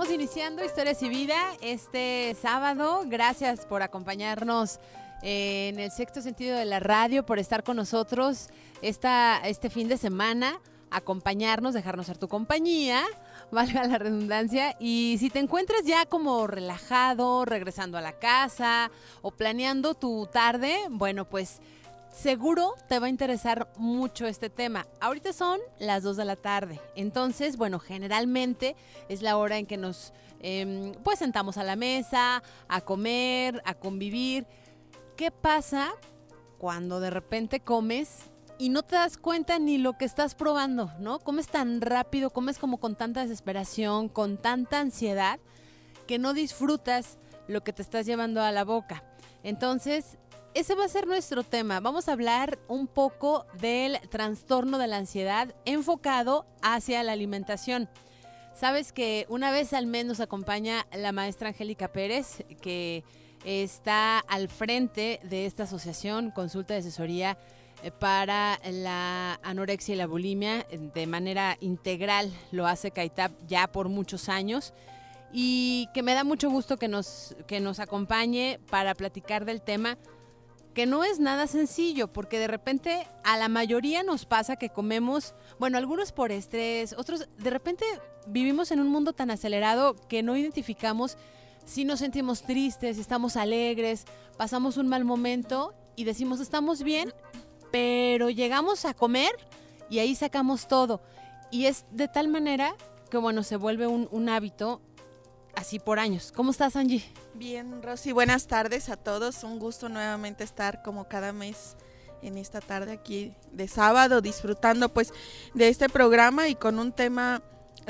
Estamos iniciando Historias y Vida este sábado. Gracias por acompañarnos en el sexto sentido de la radio, por estar con nosotros este fin de semana, acompañarnos, dejarnos ser tu compañía, valga la redundancia. Y si te encuentras ya como relajado, regresando a la casa o planeando tu tarde, bueno, pues seguro te va a interesar mucho este tema. Ahorita son las 2 de la tarde, entonces, bueno, generalmente es la hora en que nos pues sentamos a la mesa, a comer, a convivir. ¿Qué pasa cuando de repente comes y no te das cuenta ni lo que estás probando, ¿no? Comes tan rápido, comes como con tanta desesperación, con tanta ansiedad, que no disfrutas lo que te estás llevando a la boca. Entonces, ese va a ser nuestro tema. Vamos a hablar un poco del trastorno de la ansiedad enfocado hacia la alimentación. Sabes que una vez al mes nos acompaña la maestra Angélica Pérez, que está al frente de esta asociación, consulta de asesoría para la anorexia y la bulimia de manera integral. Lo hace CAITAP ya por muchos años y que me da mucho gusto que nos acompañe para platicar del tema, que no es nada sencillo, porque de repente a la mayoría nos pasa que comemos, bueno, algunos por estrés, otros de repente vivimos en un mundo tan acelerado que no identificamos si nos sentimos tristes, si estamos alegres, pasamos un mal momento y decimos estamos bien, pero llegamos a comer y ahí sacamos todo. Y es de tal manera que, bueno, se vuelve un hábito así por años. ¿Cómo estás, Angie? Bien, Rosy, buenas tardes a todos. Un gusto nuevamente estar como cada mes en esta tarde aquí de sábado, disfrutando pues de este programa y con un tema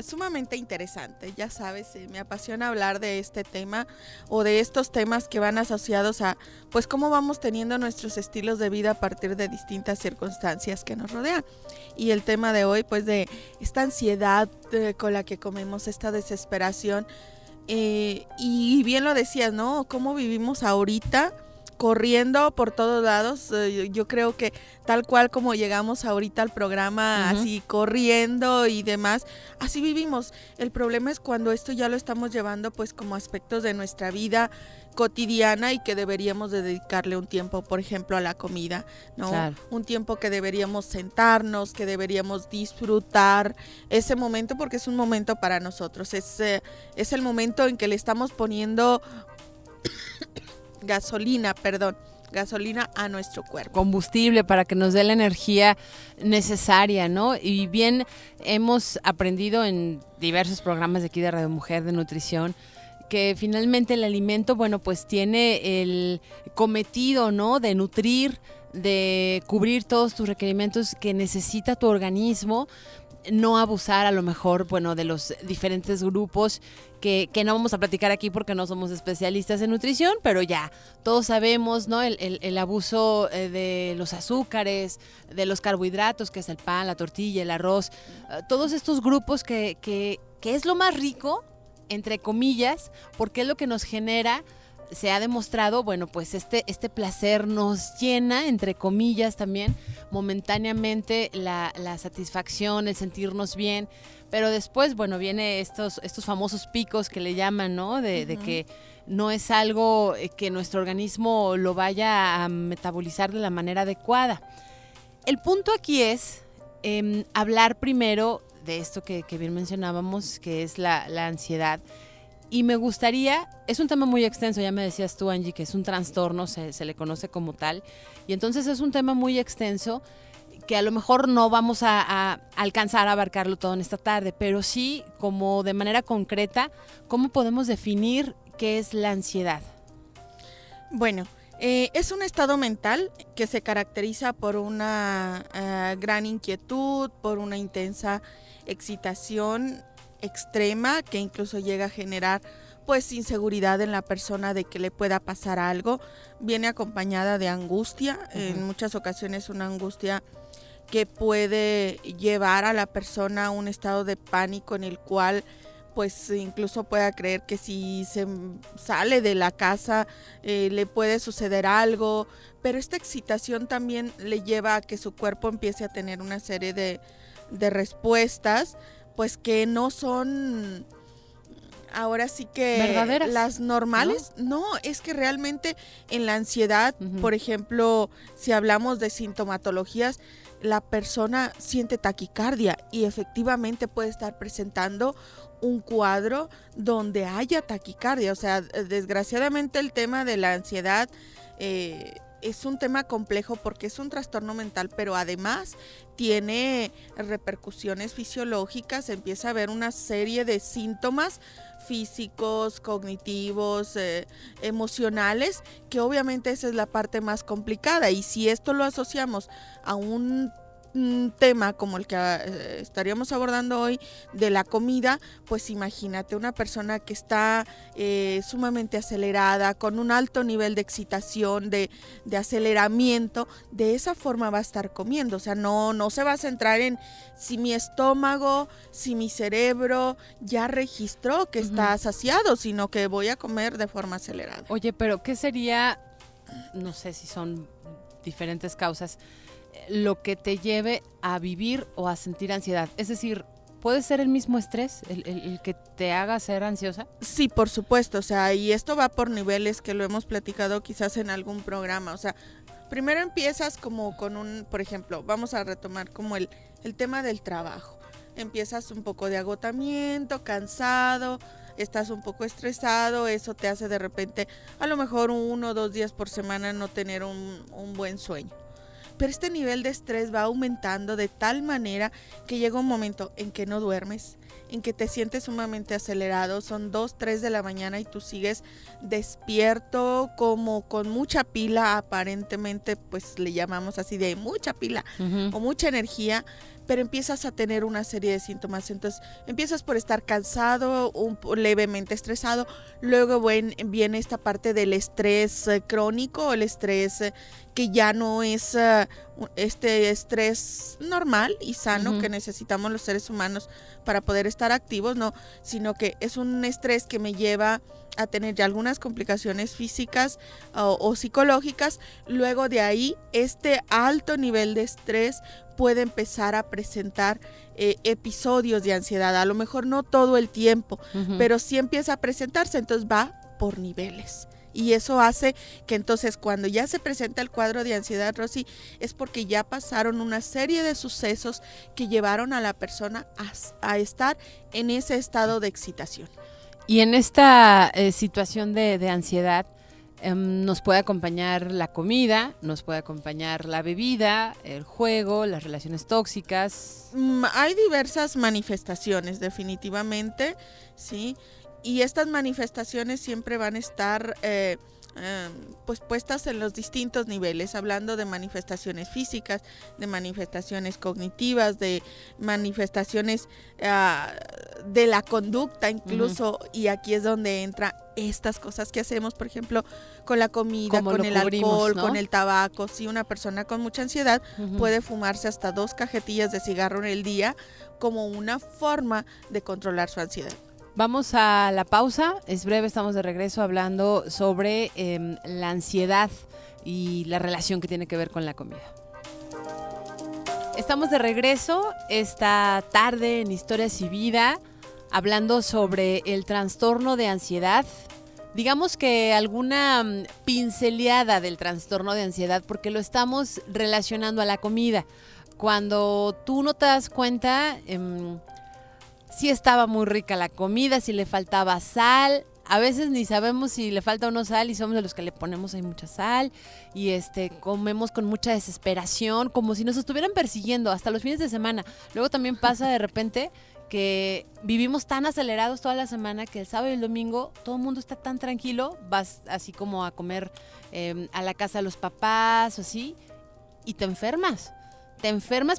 sumamente interesante. Ya sabes, me apasiona hablar de este tema o de estos temas que van asociados a pues cómo vamos teniendo nuestros estilos de vida a partir de distintas circunstancias que nos rodean. Y el tema de hoy pues de esta ansiedad con la que comemos, esta desesperación. Y bien lo decías, ¿no? Cómo vivimos ahorita corriendo por todos lados. Yo creo que tal cual como llegamos ahorita al programa, así corriendo y demás, así vivimos. El problema es cuando esto ya lo estamos llevando pues como aspectos de nuestra vida cotidiana y que deberíamos de dedicarle un tiempo, por ejemplo, a la comida, ¿no? Claro. Un tiempo que deberíamos sentarnos, que deberíamos disfrutar ese momento porque es un momento para nosotros. Es el momento en que le estamos poniendo gasolina a nuestro cuerpo. Combustible para que nos dé la energía necesaria, ¿no? Y bien, hemos aprendido en diversos programas de aquí de Radio Mujer de nutrición que finalmente el alimento, bueno, pues tiene el cometido, ¿no? De nutrir, de cubrir todos tus requerimientos que necesita tu organismo, no abusar a lo mejor, bueno, de los diferentes grupos que no vamos a platicar aquí porque no somos especialistas en nutrición, pero ya todos sabemos, ¿no? El abuso de los azúcares, de los carbohidratos, que es el pan, la tortilla, el arroz, todos estos grupos que es lo más rico, entre comillas, porque es lo que nos genera. Se ha demostrado, bueno, pues este placer nos llena, entre comillas también, momentáneamente la satisfacción, el sentirnos bien, pero después, bueno, viene estos famosos picos que le llaman, ¿no? De que no es algo que nuestro organismo lo vaya a metabolizar de la manera adecuada. El punto aquí es hablar primero de esto que bien mencionábamos, que es la ansiedad. Y me gustaría, es un tema muy extenso, ya me decías tú, Angie, que es un trastorno, se le conoce como tal, y entonces es un tema muy extenso que a lo mejor no vamos a alcanzar a abarcarlo todo en esta tarde, pero sí, como de manera concreta, ¿cómo podemos definir qué es la ansiedad? Bueno, es un estado mental que se caracteriza por una gran inquietud, por una intensa excitación extrema que incluso llega a generar pues inseguridad en la persona de que le pueda pasar algo. Viene acompañada de angustia, en muchas ocasiones una angustia que puede llevar a la persona a un estado de pánico en el cual pues incluso pueda creer que si se sale de la casa le puede suceder algo, pero esta excitación también le lleva a que su cuerpo empiece a tener una serie de respuestas pues que no son ahora sí que ¿verdaderas? las normales, no, es que realmente en la ansiedad, por ejemplo, si hablamos de sintomatologías, la persona siente taquicardia y efectivamente puede estar presentando un cuadro donde haya taquicardia. O sea, desgraciadamente el tema de la ansiedad es un tema complejo porque es un trastorno mental, pero además tiene repercusiones fisiológicas, empieza a haber una serie de síntomas físicos, cognitivos, emocionales, que obviamente esa es la parte más complicada. Y si esto lo asociamos a un tema como el que estaríamos abordando hoy de la comida, pues imagínate una persona que está sumamente acelerada, con un alto nivel de excitación, de aceleramiento, de esa forma va a estar comiendo. O sea, no se va a centrar en si mi estómago, si mi cerebro ya registró que está saciado, sino que voy a comer de forma acelerada. Oye, pero ¿qué sería, no sé si son diferentes causas, lo que te lleve a vivir o a sentir ansiedad? Es decir, ¿puede ser el mismo estrés el que te haga ser ansiosa? Sí, por supuesto, o sea, y esto va por niveles que lo hemos platicado quizás en algún programa. O sea, primero empiezas como con por ejemplo, vamos a retomar como el tema del trabajo. Empiezas un poco de agotamiento, cansado, estás un poco estresado, eso te hace de repente a lo mejor 1 o 2 días por semana no tener un buen sueño. Pero este nivel de estrés va aumentando de tal manera que llega un momento en que no duermes, en que te sientes sumamente acelerado, son 2, 3 de la mañana y tú sigues despierto como con mucha pila, aparentemente pues le llamamos así de mucha pila o mucha energía, pero empiezas a tener una serie de síntomas. Entonces empiezas por estar cansado, levemente estresado, luego viene esta parte del estrés crónico, el estrés que ya no es este estrés normal y sano que necesitamos los seres humanos para poder estar activos, no, sino que es un estrés que me lleva a tener ya algunas complicaciones físicas o psicológicas. Luego de ahí, este alto nivel de estrés puede empezar a presentar episodios de ansiedad, a lo mejor no todo el tiempo, pero sí empieza a presentarse, entonces va por niveles. Y eso hace que entonces cuando ya se presenta el cuadro de ansiedad, Rosy, es porque ya pasaron una serie de sucesos que llevaron a la persona a estar en ese estado de excitación. Y en esta situación de ansiedad, nos puede acompañar la comida, nos puede acompañar la bebida, el juego, las relaciones tóxicas. Hay diversas manifestaciones, definitivamente, ¿sí? Y estas manifestaciones siempre van a estar pues puestas en los distintos niveles, hablando de manifestaciones físicas, de manifestaciones cognitivas, de manifestaciones de la conducta incluso, y aquí es donde entra estas cosas que hacemos, por ejemplo, con la comida, con el alcohol, ¿no? Con el tabaco. Si una persona con mucha ansiedad puede fumarse hasta 2 cajetillas de cigarro en el día como una forma de controlar su ansiedad. Vamos a la pausa, es breve, estamos de regreso hablando sobre la ansiedad y la relación que tiene que ver con la comida. Estamos de regreso esta tarde en Historias y Vida, hablando sobre el trastorno de ansiedad. Digamos que alguna pinceleada del trastorno de ansiedad, porque lo estamos relacionando a la comida. Cuando tú no te das cuenta, si estaba muy rica la comida, si le faltaba sal. A veces ni sabemos si le falta o no sal y somos de los que le ponemos ahí mucha sal y comemos con mucha desesperación, como si nos estuvieran persiguiendo hasta los fines de semana. Luego también pasa de repente que vivimos tan acelerados toda la semana que el sábado y el domingo todo el mundo está tan tranquilo, vas así como a comer a la casa de los papás o así y te enfermas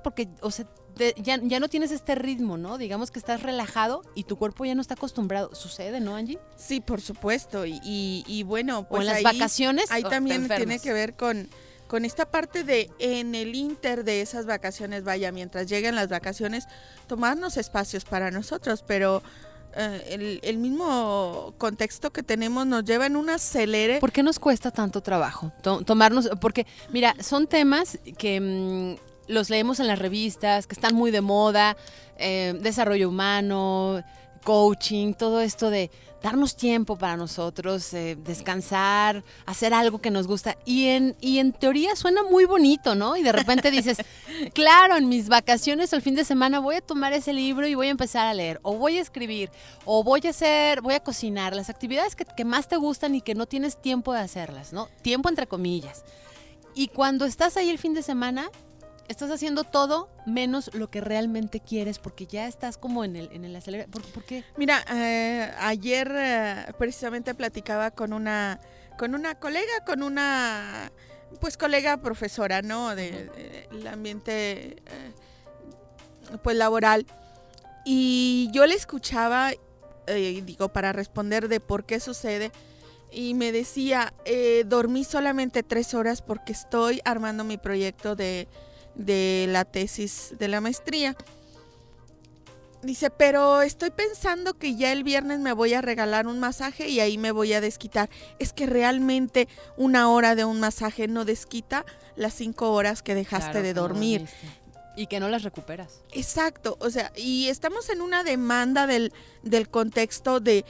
porque, o sea, ya no tienes este ritmo, ¿no? Digamos que estás relajado y tu cuerpo ya no está acostumbrado. ¿Sucede, no, Angie? Sí, por supuesto. Y bueno, pues o en las vacaciones. Ahí también tiene que ver con esta parte de en el inter de esas vacaciones, vaya, mientras lleguen las vacaciones, tomarnos espacios para nosotros, pero el mismo contexto que tenemos nos lleva en un acelere. ¿Por qué nos cuesta tanto trabajo tomarnos? Porque, mira, son temas que los leemos en las revistas, que están muy de moda, desarrollo humano, coaching, todo esto de darnos tiempo para nosotros, descansar, hacer algo que nos gusta. Y en teoría suena muy bonito, ¿no? Y de repente dices, claro, en mis vacaciones o el fin de semana voy a tomar ese libro y voy a empezar a leer, o voy a escribir, o voy a cocinar, las actividades que más te gustan y que no tienes tiempo de hacerlas, ¿no? Tiempo entre comillas. Y cuando estás ahí el fin de semana, estás haciendo todo menos lo que realmente quieres, porque ya estás como en el acelerador. ¿Por qué? Mira, ayer precisamente platicaba con una colega, pues colega profesora, ¿no? El ambiente pues laboral. Y yo le escuchaba, digo, para responder de por qué sucede, y me decía, dormí solamente 3 horas porque estoy armando mi proyecto de la tesis de la maestría. Dice, pero estoy pensando que ya el viernes me voy a regalar un masaje y ahí me voy a desquitar. Es que realmente 1 hora de un masaje no desquita las 5 horas que dejaste de dormir. Y que no las recuperas. Exacto, o sea, y estamos en una demanda del contexto de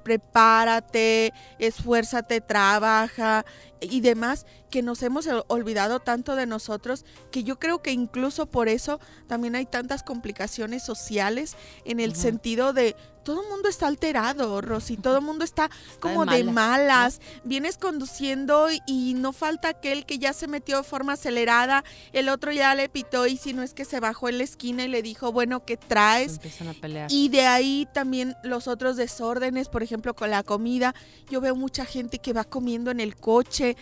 prepárate, esfuérzate, trabaja y demás, que nos hemos olvidado tanto de nosotros, que yo creo que incluso por eso también hay tantas complicaciones sociales en el sentido de todo el mundo está alterado, Rosy, todo el mundo está como de malas, ¿no? Vienes conduciendo y no falta aquel que ya se metió de forma acelerada, el otro ya le pitó y si no es que se bajó en la esquina y le dijo, bueno, ¿qué traes? Empiezan a pelear. Y de ahí también los otros desórdenes, por ejemplo, con la comida. Yo veo mucha gente que va comiendo en el coche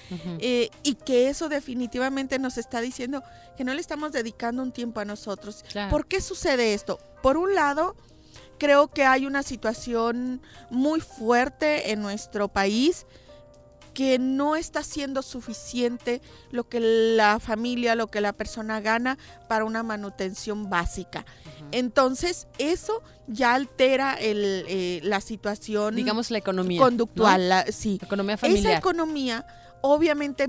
y que eso definitivamente nos está diciendo que no le estamos dedicando un tiempo a nosotros. Claro. ¿Por qué sucede esto? Por un lado, creo que hay una situación muy fuerte en nuestro país que no está siendo suficiente lo que la familia, lo que la persona gana para una manutención básica. Entonces, eso ya altera la situación, digamos, la economía conductual, ¿no? Sí. La economía familiar. Esa economía, obviamente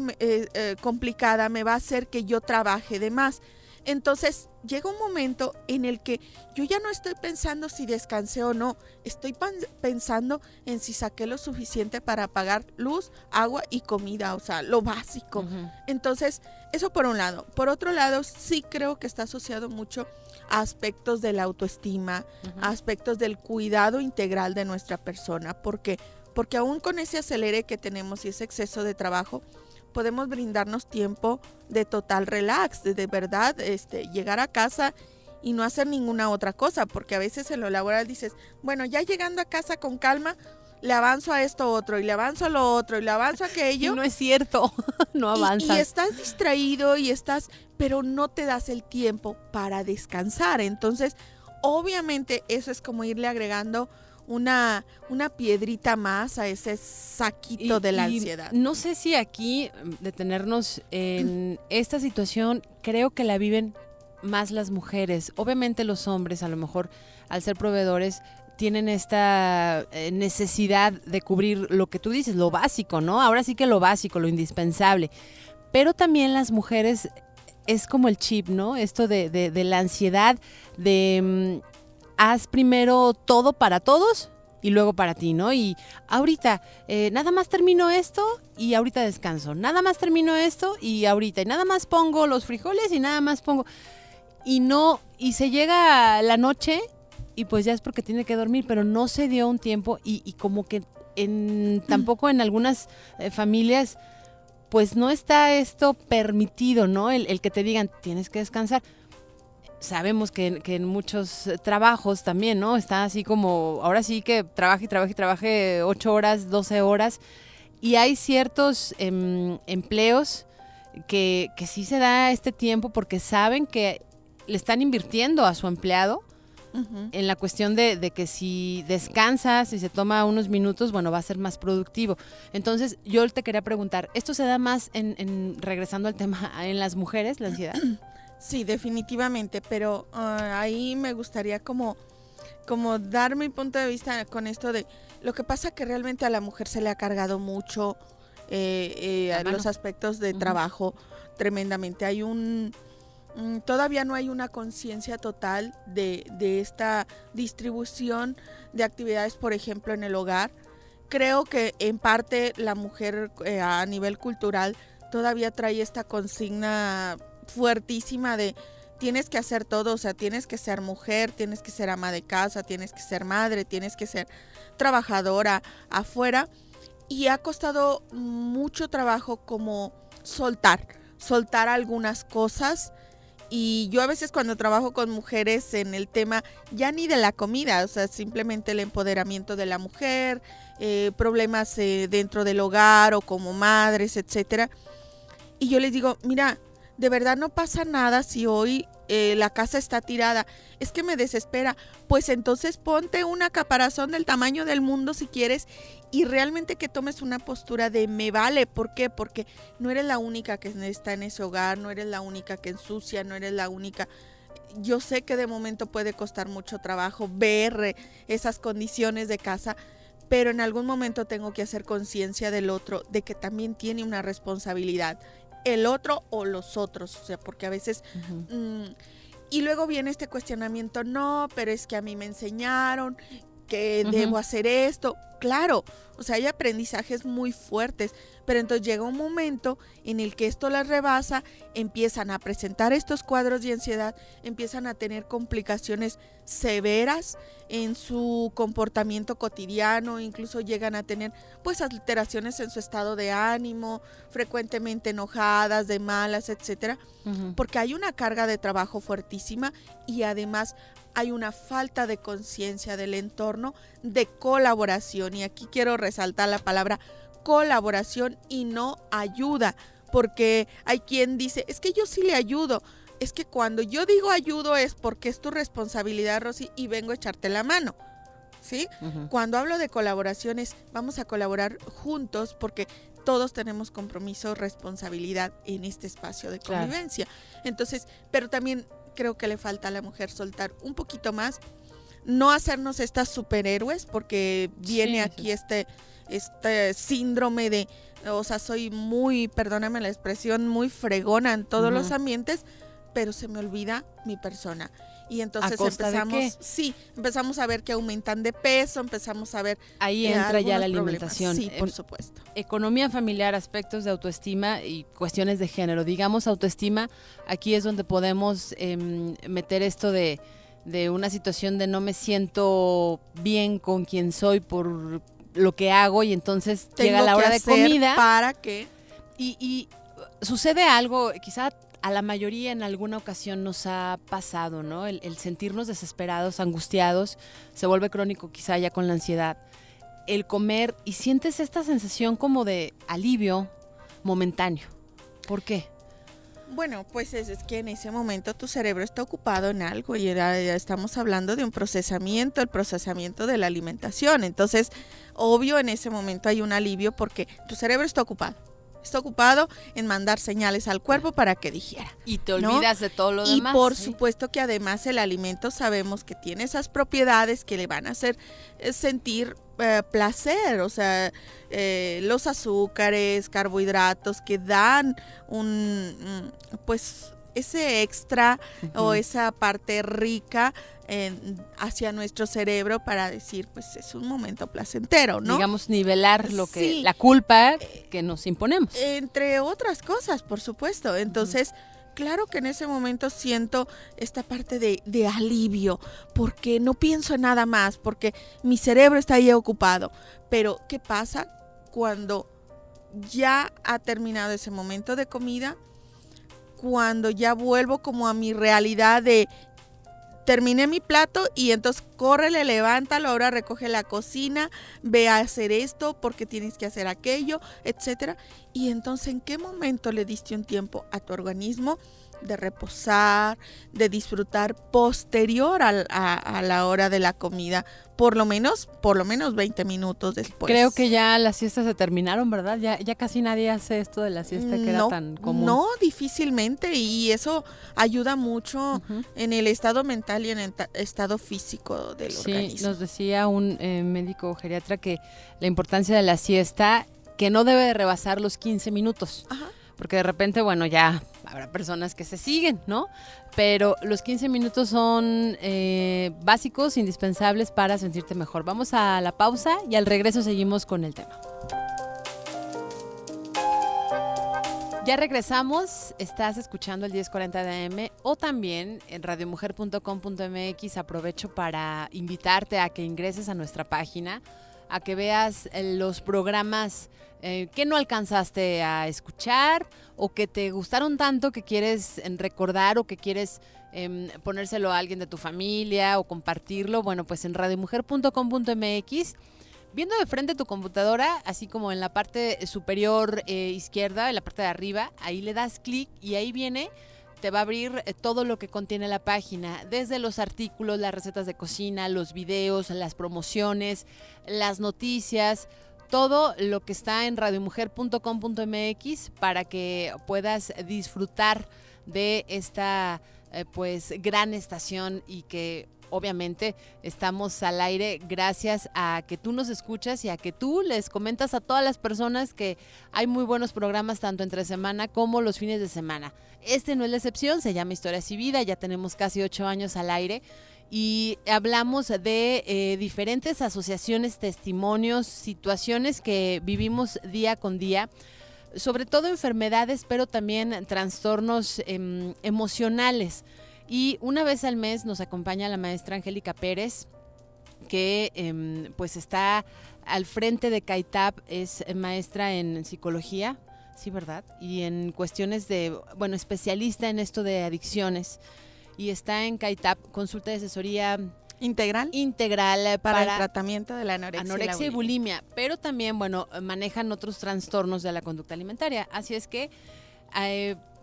complicada, me va a hacer que yo trabaje de más. Entonces, llega un momento en el que yo ya no estoy pensando si descansé o no, estoy pensando en si saqué lo suficiente para pagar luz, agua y comida, o sea, lo básico. Entonces, eso por un lado. Por otro lado, sí creo que está asociado mucho a aspectos de la autoestima, a aspectos del cuidado integral de nuestra persona, porque aún con ese acelere que tenemos y ese exceso de trabajo, podemos brindarnos tiempo de total relax, de verdad, llegar a casa y no hacer ninguna otra cosa, porque a veces en lo laboral dices, bueno, ya llegando a casa con calma, le avanzo a esto otro, y le avanzo a lo otro, y le avanzo a aquello. Y no es cierto, no avanzas. Y estás distraído pero no te das el tiempo para descansar. Entonces, obviamente, eso es como irle agregando una piedrita más a ese saquito de la ansiedad. No sé si aquí detenernos en esta situación, creo que la viven más las mujeres. Obviamente los hombres, a lo mejor, al ser proveedores, tienen esta necesidad de cubrir lo que tú dices, lo básico, ¿no? Ahora sí que lo básico, lo indispensable. Pero también las mujeres es como el chip, ¿no? Esto de la ansiedad, de haz primero todo para todos y luego para ti, ¿no? Y ahorita, nada más termino esto y ahorita descanso. Nada más termino esto y ahorita. Y nada más pongo los frijoles y nada más pongo... Y se llega la noche y pues ya es porque tiene que dormir, pero no se dio un tiempo y como que tampoco en algunas familias pues no está esto permitido, ¿no? El que te digan, tienes que descansar. Sabemos que en muchos trabajos también, ¿no? Está así como, ahora sí que trabaje 8 horas, 12 horas. Y hay ciertos empleos que sí se da este tiempo porque saben que le están invirtiendo a su empleado en la cuestión de que si descansa, si se toma unos minutos, bueno, va a ser más productivo. Entonces, yo te quería preguntar, ¿esto se da más regresando al tema, en las mujeres, la ansiedad? Sí, definitivamente, pero ahí me gustaría como dar mi punto de vista con esto de lo que pasa que realmente a la mujer se le ha cargado mucho a los aspectos de trabajo tremendamente. Hay todavía no hay una conciencia total de esta distribución de actividades, por ejemplo, en el hogar. Creo que en parte la mujer a nivel cultural todavía trae esta consigna fuertísima de tienes que hacer todo, o sea, tienes que ser mujer, tienes que ser ama de casa, tienes que ser madre, tienes que ser trabajadora afuera, y ha costado mucho trabajo como soltar algunas cosas. Y yo a veces cuando trabajo con mujeres en el tema ya ni de la comida, o sea, simplemente el empoderamiento de la mujer, problemas dentro del hogar o como madres, etcétera. Y yo les digo, mira, de verdad no pasa nada si hoy la casa está tirada. Es que me desespera. Pues entonces ponte una caparazón del tamaño del mundo si quieres y realmente que tomes una postura de me vale. ¿Por qué? Porque no eres la única que está en ese hogar, no eres la única que ensucia, no eres la única. Yo sé que de momento puede costar mucho trabajo ver esas condiciones de casa, pero en algún momento tengo que hacer conciencia del otro, de que también tiene una responsabilidad. El otro o los otros, o sea, porque a veces... y luego viene este cuestionamiento, no, pero es que a mí me enseñaron que debo hacer esto. Claro, o sea, hay aprendizajes muy fuertes, pero entonces llega un momento en el que esto las rebasa, empiezan a presentar estos cuadros de ansiedad, empiezan a tener complicaciones severas en su comportamiento cotidiano, incluso llegan a tener pues alteraciones en su estado de ánimo, frecuentemente enojadas, de malas, etcétera, porque hay una carga de trabajo fuertísima y además hay una falta de conciencia del entorno, de colaboración, y aquí quiero resaltar la palabra colaboración y no ayuda, porque hay quien dice, es que yo sí le ayudo. Es que cuando yo digo ayudo es porque es tu responsabilidad, Rosy, y vengo a echarte la mano, ¿sí? Cuando hablo de colaboraciones, vamos a colaborar juntos porque todos tenemos compromiso, responsabilidad en este espacio de convivencia. Claro. Entonces, pero también creo que le falta a la mujer soltar un poquito más, no hacernos estas superhéroes, porque viene aquí este síndrome de, o sea, soy muy, perdóname la expresión, muy fregona en todos los ambientes, pero se me olvida mi persona. Y entonces empezamos a ver que aumentan de peso, empezamos a ver... Ahí entra ya la alimentación. Sí, por supuesto. Economía familiar, aspectos de autoestima y cuestiones de género. Digamos autoestima, aquí es donde podemos meter esto de una situación de no me siento bien con quien soy por lo que hago, y entonces llega la hora de comida. ¿Para qué? Y sucede algo, quizá a la mayoría en alguna ocasión nos ha pasado, ¿no? El sentirnos desesperados, angustiados, se vuelve crónico quizá ya con la ansiedad. El comer y sientes esta sensación como de alivio momentáneo. ¿Por qué? Bueno, pues es que en ese momento tu cerebro está ocupado en algo y ya estamos hablando de un procesamiento, el procesamiento de la alimentación. Entonces, obvio, en ese momento hay un alivio porque tu cerebro está ocupado en mandar señales al cuerpo para que digiera. Y te olvidas de todo lo demás. Y por supuesto que además el alimento sabemos que tiene esas propiedades que le van a hacer sentir placer, o sea, los azúcares, carbohidratos que dan pues ese extra o esa parte rica hacia nuestro cerebro para decir, pues es un momento placentero, ¿no? Digamos, nivelar lo que la culpa que nos imponemos. Entre otras cosas, por supuesto. Entonces, claro que en ese momento siento esta parte de alivio, porque no pienso en nada más, porque mi cerebro está ahí ocupado. Pero, ¿qué pasa cuando ya ha terminado ese momento de comida? Cuando ya vuelvo como a mi realidad de terminé mi plato y entonces córrele, levántalo, ahora recoge la cocina, ve a hacer esto porque tienes que hacer aquello, etcétera. Y entonces, ¿en qué momento le diste un tiempo a tu organismo de reposar, de disfrutar posterior a la hora de la comida? Por lo menos 20 minutos después. Creo que ya las siestas se terminaron, ¿verdad? Ya casi nadie hace esto de la siesta que era tan común. No, difícilmente, y eso ayuda mucho en el estado mental y en el estado físico del organismo. Sí, nos decía un médico geriatra que la importancia de la siesta, que no debe rebasar los 15 minutos. porque de repente, bueno, ya habrá personas que se siguen, ¿no? Pero los 15 minutos son básicos, indispensables para sentirte mejor. Vamos a la pausa y al regreso seguimos con el tema. Ya regresamos, estás escuchando el 1040 de AM o también en radiomujer.com.mx. Aprovecho para invitarte a que ingreses a nuestra página, a que veas los programas que no alcanzaste a escuchar o que te gustaron tanto que quieres recordar o que quieres ponérselo a alguien de tu familia o compartirlo. Bueno, pues en radiomujer.com.mx. Viendo de frente tu computadora, así como en la parte superior izquierda, en la parte de arriba, ahí le das clic y ahí viene, te va a abrir todo lo que contiene la página, desde los artículos, las recetas de cocina, los videos, las promociones, las noticias, todo lo que está en radiomujer.com.mx para que puedas disfrutar de esta pues gran estación y que obviamente estamos al aire gracias a que tú nos escuchas y a que tú les comentas a todas las personas que hay muy buenos programas tanto entre semana como los fines de semana. Este no es la excepción, se llama Historias y Vida, ya tenemos casi 8 años al aire y hablamos de diferentes asociaciones, testimonios, situaciones que vivimos día con día, sobre todo enfermedades, pero también trastornos emocionales. Y una vez al mes nos acompaña la maestra Angélica Pérez, que pues está al frente de CAITAP, es maestra en psicología, sí, ¿verdad? Y en cuestiones de, bueno, especialista en esto de adicciones. Y está en CAITAP, consulta de asesoría integral para el tratamiento de la anorexia y bulimia. Pero también, bueno, manejan otros trastornos de la conducta alimentaria. Así es que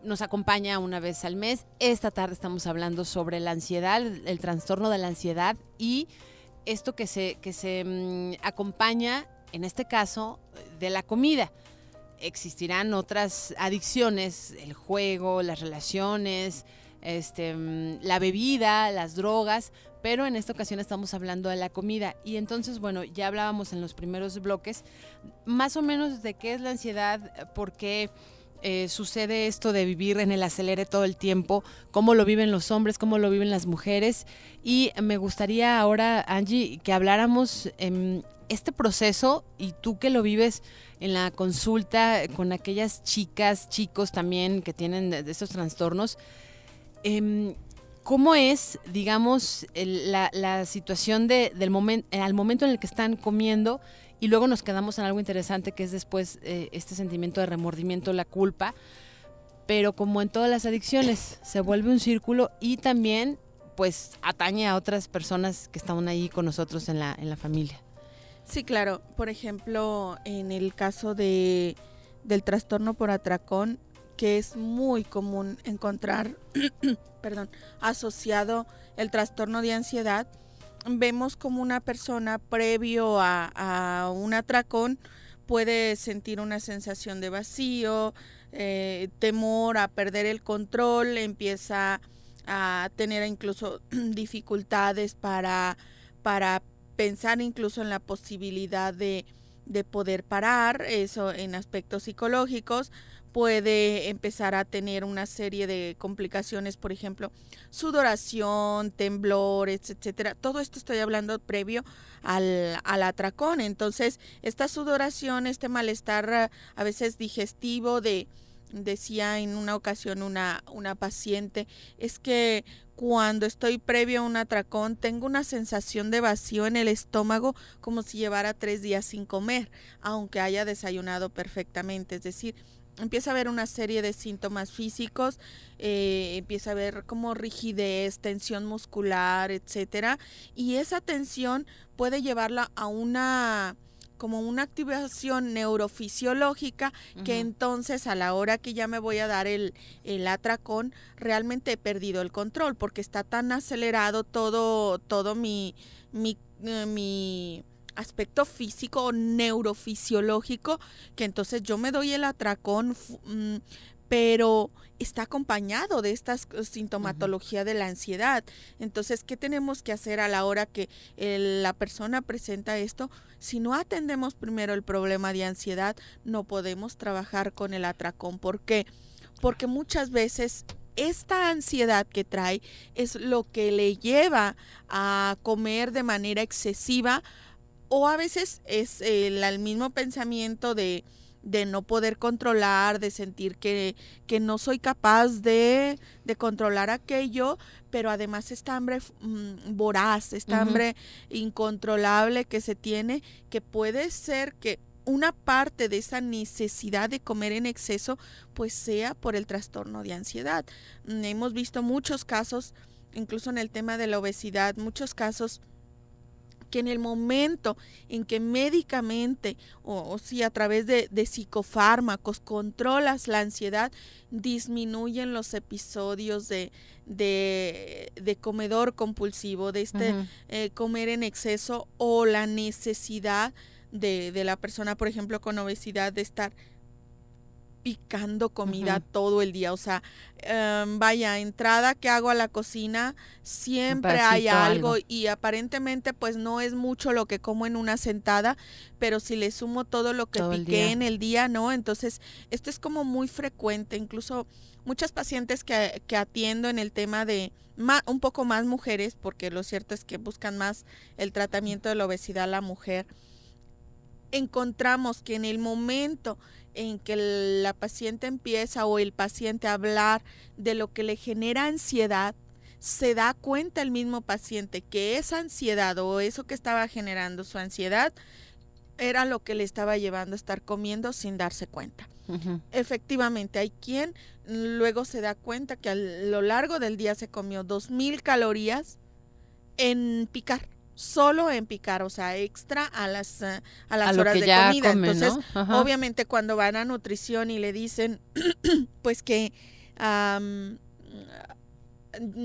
nos acompaña una vez al mes. Esta tarde estamos hablando sobre la ansiedad, el trastorno de la ansiedad y esto que se acompaña, en este caso, de la comida. Existirán otras adicciones, el juego, las relaciones, la bebida, las drogas, pero en esta ocasión estamos hablando de la comida. Y entonces, bueno, ya hablábamos en los primeros bloques más o menos de qué es la ansiedad, por qué sucede esto de vivir en el acelere todo el tiempo, cómo lo viven los hombres, cómo lo viven las mujeres. Y me gustaría ahora, Angie, que habláramos este proceso y tú que lo vives en la consulta con aquellas chicas, chicos también que tienen de estos trastornos. ¿Cómo es, digamos, la situación del momento, al momento en el que están comiendo? Y luego nos quedamos en algo interesante que es después este sentimiento de remordimiento, la culpa. Pero como en todas las adicciones, se vuelve un círculo y también pues atañe a otras personas que están ahí con nosotros en la familia. Sí, claro. Por ejemplo, en el caso del trastorno por atracón, que es muy común encontrar asociado el trastorno de ansiedad, vemos como una persona previo a un atracón puede sentir una sensación de vacío, temor a perder el control, empieza a tener incluso dificultades para pensar incluso en la posibilidad de poder parar, eso en aspectos psicológicos. Puede empezar a tener una serie de complicaciones, por ejemplo, sudoración, temblores, etcétera. Todo esto estoy hablando previo al atracón. Entonces, esta sudoración, este malestar a veces digestivo decía en una ocasión una paciente, es que cuando estoy previo a un atracón tengo una sensación de vacío en el estómago como si llevara 3 días sin comer, aunque haya desayunado perfectamente. Es decir, empieza a haber una serie de síntomas físicos, empieza a haber como rigidez, tensión muscular, etcétera, y esa tensión puede llevarla a una activación neurofisiológica que entonces a la hora que ya me voy a dar el atracón, realmente he perdido el control porque está tan acelerado todo mi aspecto físico o neurofisiológico que entonces yo me doy el atracón, pero está acompañado de esta sintomatología de la ansiedad. Entonces, ¿qué tenemos que hacer a la hora que la persona presenta esto? Si no atendemos primero el problema de ansiedad, no podemos trabajar con el atracón. ¿Por qué? Porque muchas veces esta ansiedad que trae es lo que le lleva a comer de manera excesiva, o a veces es el mismo pensamiento de no poder controlar, de sentir que no soy capaz de controlar aquello, pero además esta hambre voraz, esta hambre incontrolable que se tiene, que puede ser que una parte de esa necesidad de comer en exceso pues sea por el trastorno de ansiedad. Hemos visto muchos casos, incluso en el tema de la obesidad, muchos casos que en el momento en que médicamente o si a través de psicofármacos controlas la ansiedad, disminuyen los episodios de comedor compulsivo, de comer en exceso, o la necesidad de la persona, por ejemplo, con obesidad, de estar picando comida todo el día. O sea, vaya, entrada que hago a la cocina, siempre hay algo, y aparentemente pues no es mucho lo que como en una sentada, pero si le sumo todo lo que piqué en el día, ¿no? Entonces, esto es como muy frecuente. Incluso muchas pacientes que atiendo en el tema de un poco más mujeres, porque lo cierto es que buscan más el tratamiento de la obesidad la mujer, encontramos que en el momento en que la paciente empieza o el paciente a hablar de lo que le genera ansiedad, se da cuenta el mismo paciente que esa ansiedad o eso que estaba generando su ansiedad era lo que le estaba llevando a estar comiendo sin darse cuenta. Efectivamente, hay quien luego se da cuenta que a lo largo del día se comió 2,000 calorías en picar. Solo en picar, o sea, extra a las horas de comida. Entonces, ¿no? Obviamente cuando van a nutrición y le dicen pues que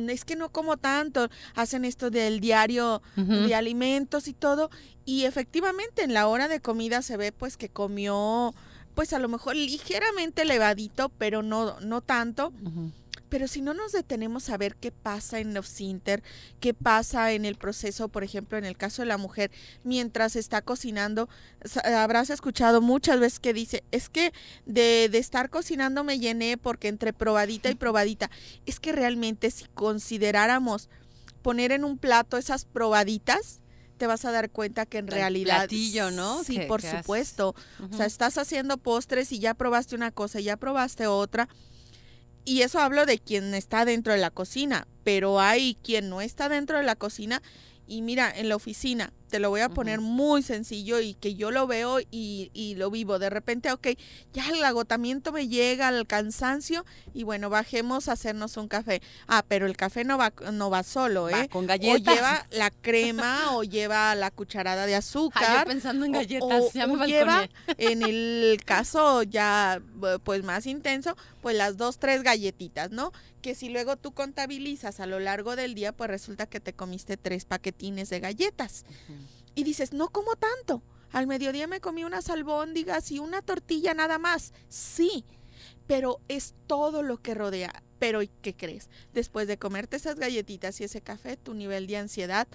es que no como tanto, hacen esto del diario de alimentos y todo, y efectivamente en la hora de comida se ve pues que comió pues a lo mejor ligeramente elevadito, pero no tanto. Pero si no nos detenemos a ver qué pasa en los esfínter, qué pasa en el proceso, por ejemplo, en el caso de la mujer, mientras está cocinando, habrás escuchado muchas veces que dice, es que de estar cocinando me llené porque entre probadita y probadita. Es que realmente si consideráramos poner en un plato esas probaditas, te vas a dar cuenta que en realidad... platillo, ¿no? Sí, por supuesto. O sea, estás haciendo postres y ya probaste una cosa, ya probaste otra. Y eso hablo de quien está dentro de la cocina, pero hay quien no está dentro de la cocina. Y mira, en la oficina, te lo voy a poner muy sencillo y que yo lo veo y lo vivo. De repente, ok, ya el agotamiento me llega, al cansancio, y bueno, bajemos a hacernos un café. Ah, pero el café no va solo, va con galletas. O lleva la crema o lleva la cucharada de azúcar. Yo pensando en galletas, ya me balconé. Lleva, en el caso ya pues más intenso, pues las 2-3 galletitas, ¿no? Que si luego tú contabilizas a lo largo del día, pues resulta que te comiste 3 paquetines de galletas. Y dices, no como tanto. Al mediodía me comí unas albóndigas y una tortilla nada más. Sí, pero es todo lo que rodea. Pero ¿qué crees? Después de comerte esas galletitas y ese café, tu nivel de ansiedad,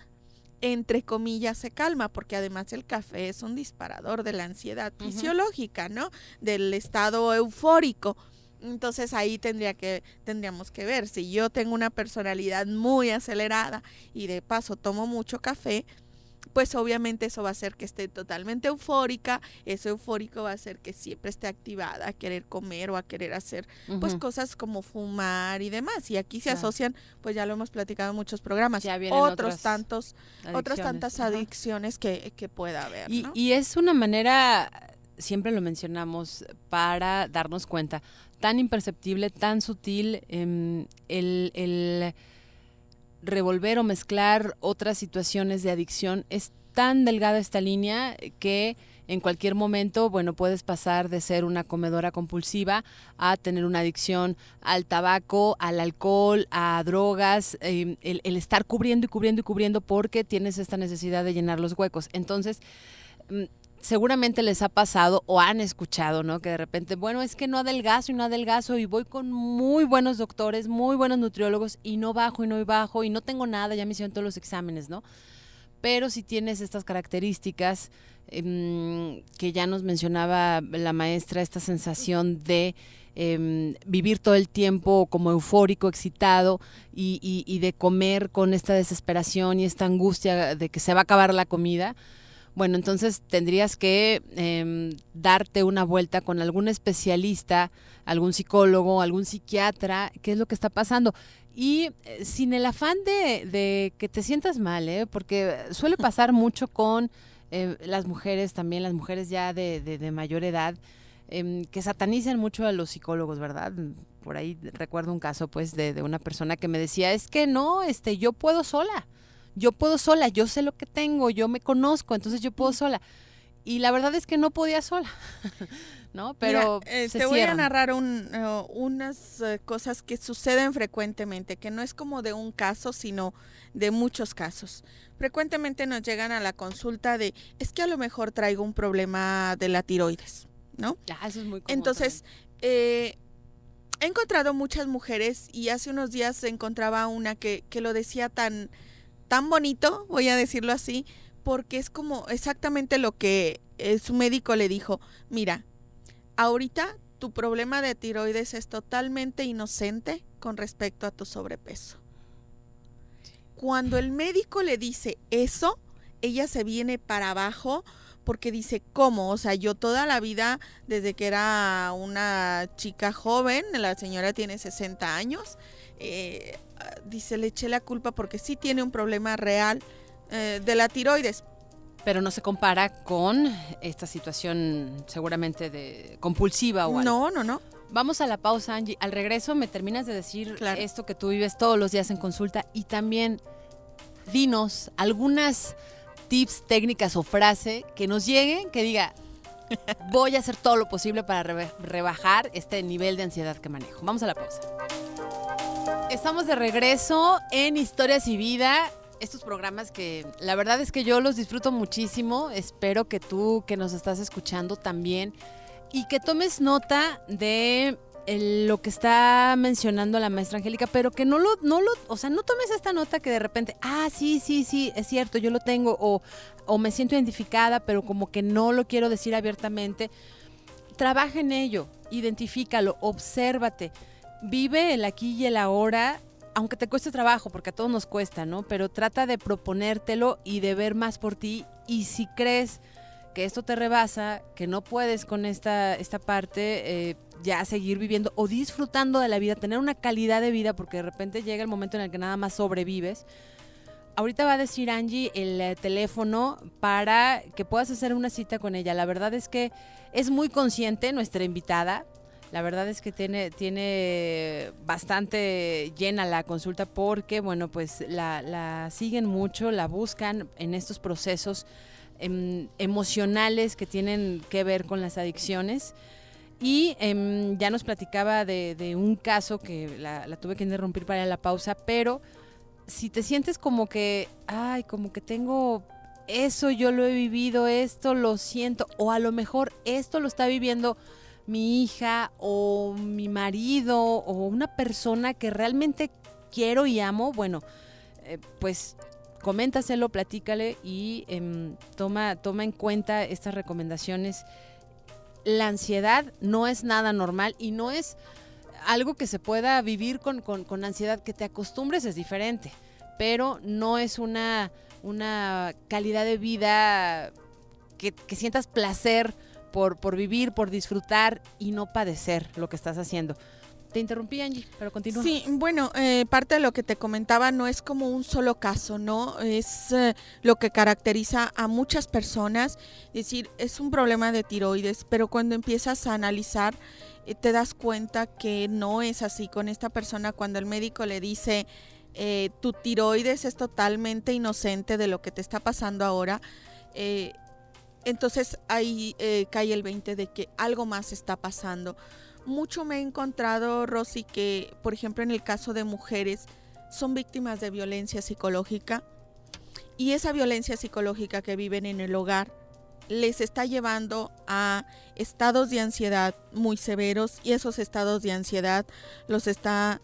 entre comillas, se calma, porque además el café es un disparador de la ansiedad fisiológica, ¿no? Del estado eufórico. Entonces ahí tendríamos que ver, si yo tengo una personalidad muy acelerada y de paso tomo mucho café, pues obviamente eso va a hacer que esté totalmente eufórica. Eso eufórico va a hacer que siempre esté activada a querer comer o a querer hacer pues cosas como fumar y demás. Y aquí se asocian, pues ya lo hemos platicado en muchos programas, otras tantas adicciones que pueda haber, ¿no? Y es una manera, siempre lo mencionamos, para darnos cuenta, tan imperceptible, tan sutil, el revolver o mezclar otras situaciones de adicción. Es tan delgada esta línea que en cualquier momento, bueno, puedes pasar de ser una comedora compulsiva a tener una adicción al tabaco, al alcohol, a drogas, el estar cubriendo y cubriendo y cubriendo porque tienes esta necesidad de llenar los huecos. Entonces, seguramente les ha pasado o han escuchado, ¿no? Que de repente, bueno, es que no adelgazo y voy con muy buenos doctores, muy buenos nutriólogos y no bajo y no tengo nada, ya me hicieron todos los exámenes, ¿no? Pero si tienes estas características que ya nos mencionaba la maestra, esta sensación de vivir todo el tiempo como eufórico, excitado y de comer con esta desesperación y esta angustia de que se va a acabar la comida, bueno, entonces tendrías que darte una vuelta con algún especialista, algún psicólogo, algún psiquiatra, qué es lo que está pasando. Y sin el afán de que te sientas mal, porque suele pasar mucho con las mujeres también, las mujeres ya de mayor edad, que satanizan mucho a los psicólogos, ¿verdad? Por ahí recuerdo un caso pues de una persona que me decía, es que no, yo puedo sola, yo sé lo que tengo, yo me conozco, entonces yo puedo sola. Y la verdad es que no podía sola, ¿no? Pero mira, se te voy cierran. a narrar unas cosas que suceden frecuentemente, que no es como de un caso, sino de muchos casos. Frecuentemente nos llegan a la consulta de, es que a lo mejor traigo un problema de la tiroides, ¿no? Eso es muy común. Entonces, he encontrado muchas mujeres y hace unos días encontraba una que lo decía tan bonito, voy a decirlo así, porque es como exactamente lo que su médico le dijo. Mira, ahorita tu problema de tiroides es totalmente inocente con respecto a tu sobrepeso. Cuando el médico le dice eso, ella se viene para abajo porque dice, ¿cómo? O sea, yo toda la vida, desde que era una chica joven, la señora tiene 60 años, dice, le eché la culpa porque sí tiene un problema real de la tiroides. Pero no se compara con esta situación seguramente de compulsiva o algo. No. Vamos a la pausa, Angie. Al regreso me terminas de decir Claro. esto que tú vives todos los días en consulta y también dinos algunas tips, técnicas o frase que nos lleguen que diga, voy a hacer todo lo posible para rebajar este nivel de ansiedad que manejo. Vamos a la pausa. Estamos de regreso en Historias y Vida. Estos programas que la verdad es que yo los disfruto muchísimo. Espero que tú que nos estás escuchando también y que tomes nota de lo que está mencionando la maestra Angélica, pero que no tomes esta nota que de repente, sí, es cierto, yo lo tengo o me siento identificada, pero como que no lo quiero decir abiertamente. Trabaja en ello, identifícalo, obsérvate, vive el aquí y el ahora, aunque te cueste trabajo, porque a todos nos cuesta, ¿no? Pero trata de proponértelo y de ver más por ti, y si crees que esto te rebasa, que no puedes con esta parte, ya seguir viviendo o disfrutando de la vida, tener una calidad de vida, porque de repente llega el momento en el que nada más sobrevives. Ahorita va a decir Angie el teléfono para que puedas hacer una cita con ella. La verdad es que es muy consciente nuestra invitada. La verdad es que tiene bastante llena la consulta porque, bueno, pues la siguen mucho, la buscan en estos procesos emocionales que tienen que ver con las adicciones. Y ya nos platicaba de un caso que la tuve que interrumpir para la pausa, pero si te sientes como que, como que tengo eso, yo lo he vivido, esto lo siento, o a lo mejor esto lo está viviendo mi hija o mi marido o una persona que realmente quiero y amo, bueno, pues coméntaselo, platícale y toma en cuenta estas recomendaciones. La ansiedad no es nada normal y no es algo que se pueda vivir con ansiedad. Que te acostumbres es diferente, pero no es una calidad de vida que sientas placer por vivir, por disfrutar y no padecer lo que estás haciendo. Te interrumpí, Angie, pero continúa. Sí, bueno, parte de lo que te comentaba no es como un solo caso, ¿no? Es lo que caracteriza a muchas personas. Es decir, es un problema de tiroides, pero cuando empiezas a analizar, te das cuenta que no es así. Con esta persona, cuando el médico le dice, tu tiroides es totalmente inocente de lo que te está pasando ahora, entonces ahí cae el 20 de que algo más está pasando. Mucho me he encontrado, Rosy, que por ejemplo en el caso de mujeres son víctimas de violencia psicológica y esa violencia psicológica que viven en el hogar les está llevando a estados de ansiedad muy severos, y esos estados de ansiedad los está,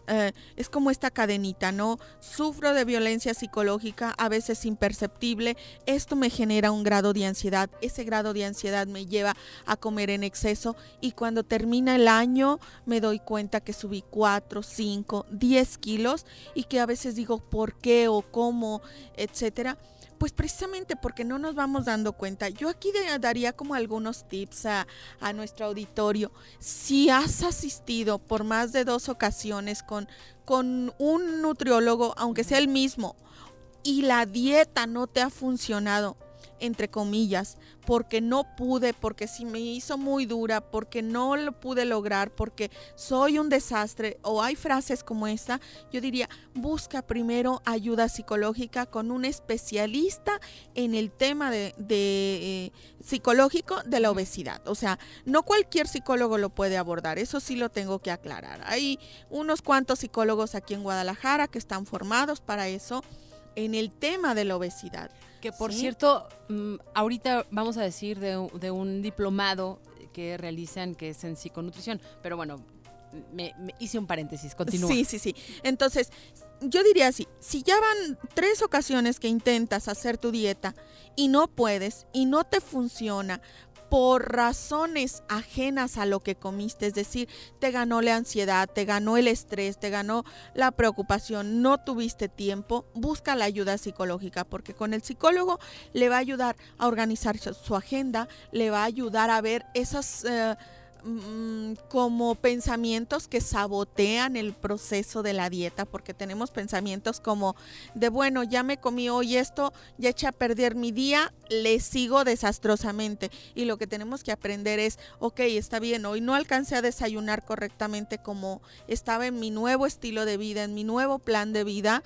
es como esta cadenita, ¿no? Sufro de violencia psicológica, a veces imperceptible, esto me genera un grado de ansiedad, ese grado de ansiedad me lleva a comer en exceso, y cuando termina el año me doy cuenta que subí 4, 5, 10 kilos, y que a veces digo ¿por qué o cómo, etcétera? Pues precisamente porque no nos vamos dando cuenta. Yo aquí daría como algunos tips a nuestro auditorio. Si has asistido por más de 2 ocasiones con un nutriólogo, aunque sea el mismo, y la dieta no te ha funcionado, entre comillas, porque no pude, porque se me hizo muy dura, porque no lo pude lograr, porque soy un desastre, o hay frases como esta, yo diría, busca primero ayuda psicológica con un especialista en el tema de psicológico de la obesidad. O sea, no cualquier psicólogo lo puede abordar, eso sí lo tengo que aclarar. Hay unos cuantos psicólogos aquí en Guadalajara que están formados para eso, en el tema de la obesidad. Que por ¿sí? cierto, ahorita vamos a decir de un diplomado que realizan que es en psiconutrición, pero bueno, me hice un paréntesis, continúa. Sí. Entonces, yo diría así, si ya van 3 ocasiones que intentas hacer tu dieta y no puedes y no te funciona, por razones ajenas a lo que comiste, es decir, te ganó la ansiedad, te ganó el estrés, te ganó la preocupación, no tuviste tiempo, busca la ayuda psicológica, porque con el psicólogo le va a ayudar a organizar su agenda, le va a ayudar a ver esas como pensamientos que sabotean el proceso de la dieta, porque tenemos pensamientos como de bueno, ya me comí hoy esto, ya eché a perder mi día, le sigo desastrosamente, y lo que tenemos que aprender es, ok, está bien, hoy no alcancé a desayunar correctamente como estaba en mi nuevo estilo de vida, en mi nuevo plan de vida,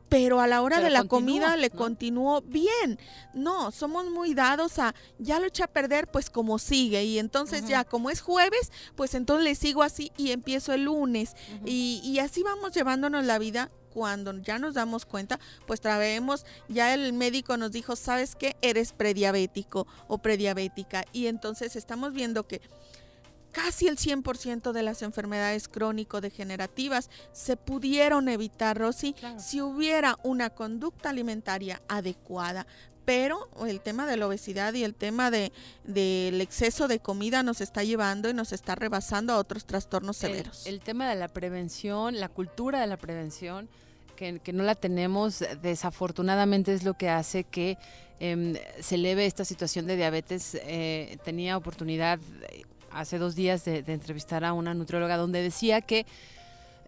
pero a la hora de la comida le continuó bien. No, somos muy dados a, ya lo eché a perder, pues como sigue, y entonces ya como es jueves, pues entonces le sigo así y empiezo el lunes, y así vamos llevándonos la vida. Cuando ya nos damos cuenta, pues traemos, ya el médico nos dijo, ¿sabes qué? Eres prediabético o prediabética, y entonces estamos viendo que casi el 100% de las enfermedades crónico-degenerativas se pudieron evitar, Rosy, claro, si hubiera una conducta alimentaria adecuada. Pero el tema de la obesidad y el tema del exceso de comida nos está llevando y nos está rebasando a otros trastornos severos. El tema de la prevención, la cultura de la prevención, que no la tenemos, desafortunadamente es lo que hace que se eleve esta situación de diabetes. Tenía oportunidad hace 2 días de entrevistar a una nutrióloga donde decía que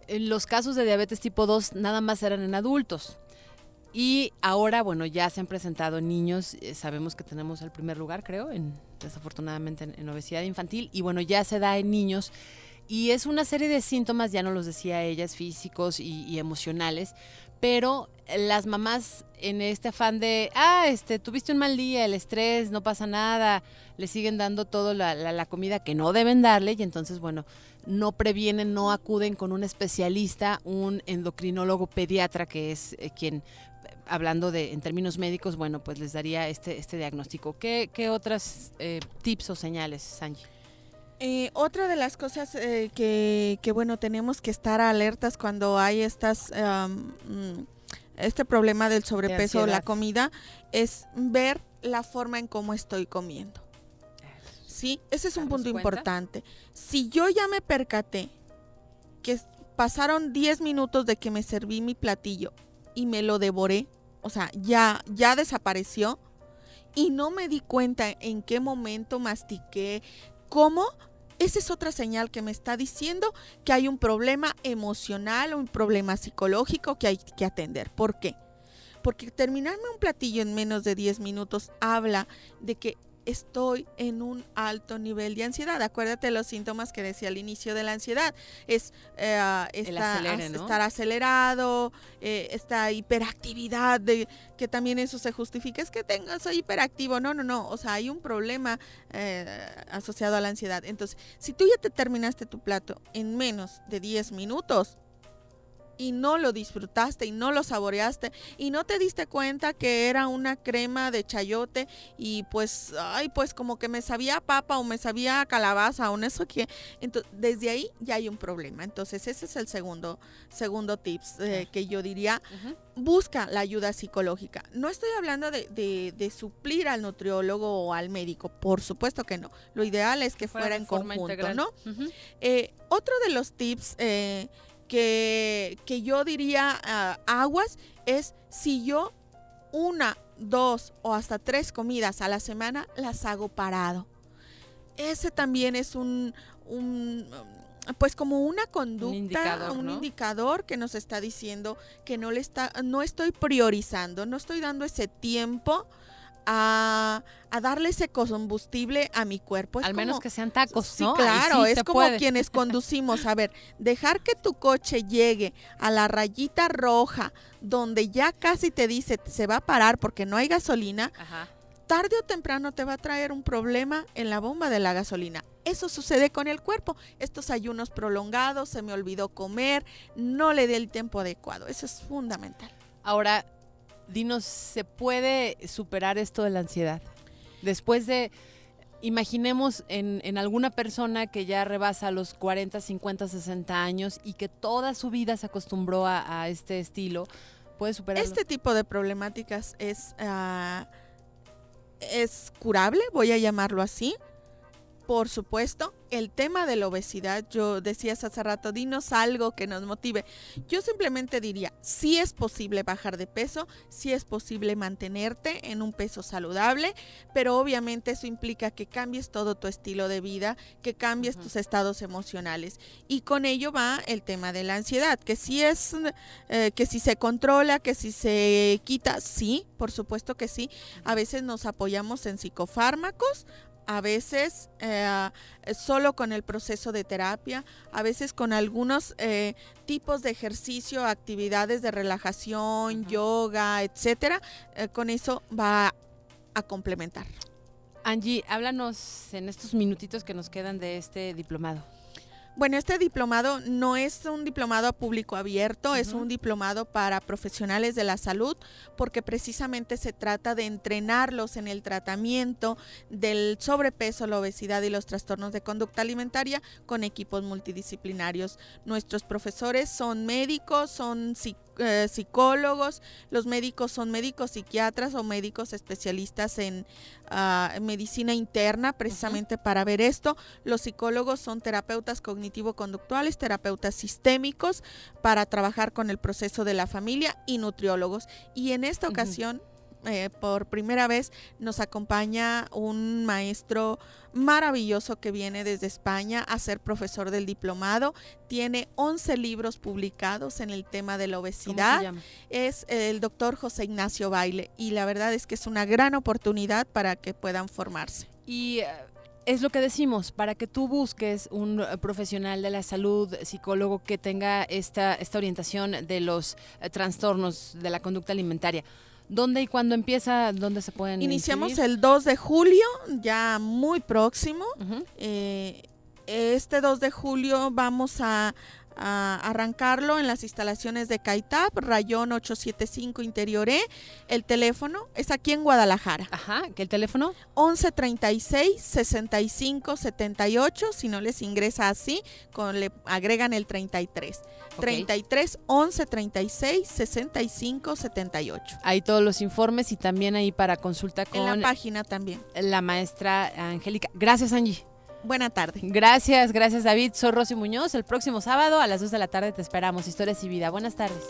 los casos de diabetes tipo 2 nada más eran en adultos. Y ahora, bueno, ya se han presentado en niños, sabemos que tenemos el primer lugar, creo, desafortunadamente en obesidad infantil, y bueno, ya se da en niños, y es una serie de síntomas, ya no los decía ellas, físicos y emocionales, pero las mamás en este afán de, tuviste un mal día, el estrés, no pasa nada, le siguen dando todo la comida que no deben darle, y entonces, bueno, no previenen, no acuden con un especialista, un endocrinólogo pediatra, que es quien, hablando en términos médicos, bueno, pues les daría este diagnóstico. ¿Qué otras tips o señales, Sanji? Otra de las cosas que bueno, tenemos que estar alertas cuando hay este problema del sobrepeso o la comida, es ver la forma en cómo estoy comiendo. ¿Sí? Ese es un punto importante. Si yo ya me percaté que pasaron 10 minutos de que me serví mi platillo y me lo devoré, o sea, ya desapareció, y no me di cuenta en qué momento mastiqué, cómo, esa es otra señal que me está diciendo que hay un problema emocional o un problema psicológico que hay que atender. ¿Por qué? Porque terminarme un platillo en menos de 10 minutos habla de que estoy en un alto nivel de ansiedad. Acuérdate de los síntomas que decía al inicio de la ansiedad. Es estar acelerado, esta hiperactividad, que también eso se justifica. Es que soy hiperactivo. No. O sea, hay un problema asociado a la ansiedad. Entonces, si tú ya te terminaste tu plato en menos de 10 minutos, y no lo disfrutaste y no lo saboreaste y no te diste cuenta que era una crema de chayote y pues, ay, pues como que me sabía a papa o me sabía a calabaza o no sé qué. Entonces, desde ahí ya hay un problema. Entonces, ese es el segundo tips que yo diría. Busca la ayuda psicológica. No estoy hablando de suplir al nutriólogo o al médico, por supuesto que no. Lo ideal es que fuera en conjunto, ¿no? Otro de los tips que yo diría aguas es si yo 1, 2 o hasta 3 comidas a la semana las hago parado. Ese también es pues como una conducta, un indicador que nos está diciendo que no estoy priorizando, no estoy dando ese tiempo a darle ese combustible a mi cuerpo. Al menos que sean tacos, sí, ¿no? Claro, sí es como quienes conducimos. A ver, dejar que tu coche llegue a la rayita roja, donde ya casi te dice se va a parar porque no hay gasolina. Ajá. Tarde o temprano te va a traer un problema en la bomba de la gasolina. Eso sucede con el cuerpo. Estos ayunos prolongados, se me olvidó comer, no le dé el tiempo adecuado. Eso es fundamental. Ahora, dinos, ¿se puede superar esto de la ansiedad? Después de, imaginemos en alguna persona que ya rebasa los 40, 50, 60 años y que toda su vida se acostumbró a este estilo, ¿puede superarlo? Este tipo de problemáticas es curable, voy a llamarlo así. Por supuesto, el tema de la obesidad, yo decías hace rato, dinos algo que nos motive. Yo simplemente diría, sí es posible bajar de peso, sí es posible mantenerte en un peso saludable, pero obviamente eso implica que cambies todo tu estilo de vida, que cambies tus estados emocionales. Y con ello va el tema de la ansiedad, que sí que si se controla, que si se quita, sí, por supuesto que sí. A veces nos apoyamos en psicofármacos, a veces solo con el proceso de terapia, a veces con algunos tipos de ejercicio, actividades de relajación, yoga, etcétera, con eso va a complementar. Angie, háblanos en estos minutitos que nos quedan de este diplomado. Bueno, este diplomado no es un diplomado a público abierto, es un diplomado para profesionales de la salud, porque precisamente se trata de entrenarlos en el tratamiento del sobrepeso, la obesidad y los trastornos de conducta alimentaria con equipos multidisciplinarios. Nuestros profesores son médicos, son psicólogos, los médicos son médicos psiquiatras o médicos especialistas en medicina interna, precisamente para ver esto. Los psicólogos son terapeutas cognitivo-conductuales, terapeutas sistémicos para trabajar con el proceso de la familia y nutriólogos. Y en esta ocasión, por primera vez, nos acompaña un maestro maravilloso que viene desde España a ser profesor del diplomado. Tiene 11 libros publicados en el tema de la obesidad. ¿Cómo se llama? Es el doctor José Ignacio Baile y la verdad es que es una gran oportunidad para que puedan formarse. Y es lo que decimos, para que tú busques un profesional de la salud, psicólogo que tenga esta orientación de los trastornos de la conducta alimentaria. ¿Dónde y cuándo empieza? ¿Dónde se pueden Iniciamos inscribir? el 2 de julio, ya muy próximo. Este 2 de julio vamos a arrancarlo en las instalaciones de CAITAP, Rayón 875 Interior E. El teléfono es aquí en Guadalajara. Ajá, ¿qué el teléfono? 1136-6578, si no les ingresa así, le agregan el 33. Okay. 33 11 36 65 78. Ahí todos los informes y también ahí para consulta con en la página también. La maestra Angélica. Gracias, Angie. Buena tarde. Gracias David. Soy Rosy Muñoz. El próximo sábado a las 2 de la tarde te esperamos. Historias y vida. Buenas tardes.